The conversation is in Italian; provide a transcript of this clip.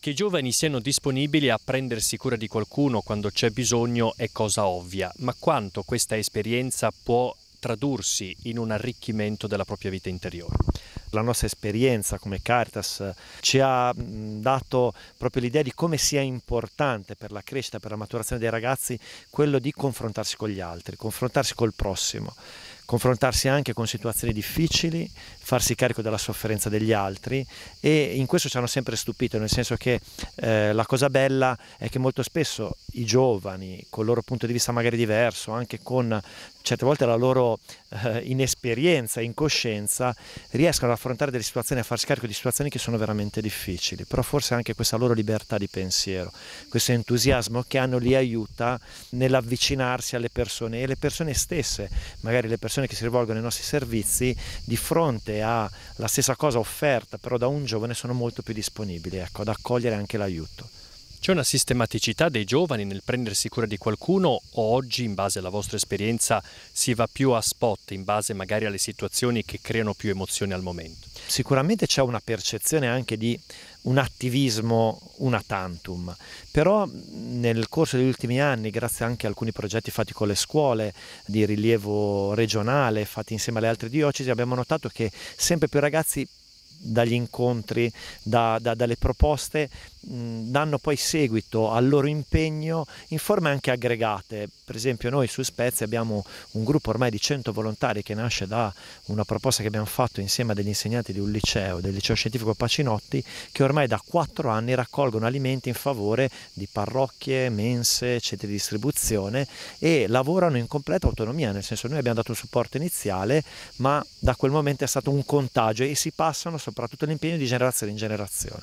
Che i giovani siano disponibili a prendersi cura di qualcuno quando c'è bisogno è cosa ovvia, ma quanto questa esperienza può tradursi in un arricchimento della propria vita interiore? La nostra esperienza come Caritas ci ha dato proprio l'idea di come sia importante per la crescita, per la maturazione dei ragazzi, quello di confrontarsi con gli altri, confrontarsi col prossimo, confrontarsi anche con situazioni difficili, farsi carico della sofferenza degli altri, e in questo ci hanno sempre stupito, nel senso che la cosa bella è che molto spesso i giovani, col loro punto di vista magari diverso, anche con certe volte la loro inesperienza e incoscienza, riescono ad affrontare delle situazioni, a farsi carico di situazioni che sono veramente difficili, però forse anche questa loro libertà di pensiero, questo entusiasmo che hanno li aiuta nell'avvicinarsi alle persone, e le persone stesse, magari le persone che si rivolgono ai nostri servizi, di fronte alla stessa cosa offerta però da un giovane, sono molto più disponibili, ecco, ad accogliere anche l'aiuto. C'è una sistematicità dei giovani nel prendersi cura di qualcuno, o oggi, in base alla vostra esperienza, si va più a spot, in base magari alle situazioni che creano più emozioni al momento? Sicuramente c'è una percezione anche di un attivismo una tantum, però nel corso degli ultimi anni, grazie anche a alcuni progetti fatti con le scuole di rilievo regionale, fatti insieme alle altre diocesi, abbiamo notato che sempre più ragazzi dagli incontri, dalle proposte, danno poi seguito al loro impegno in forme anche aggregate. Per esempio noi su Spezia abbiamo un gruppo ormai di 100 volontari che nasce da una proposta che abbiamo fatto insieme a degli insegnanti di un liceo, del liceo scientifico Pacinotti, che ormai da 4 anni raccolgono alimenti in favore di parrocchie, mense, centri di distribuzione, e lavorano in completa autonomia, nel senso noi abbiamo dato un supporto iniziale, ma da quel momento è stato un contagio e si passano soprattutto l'impegno di generazione in generazione.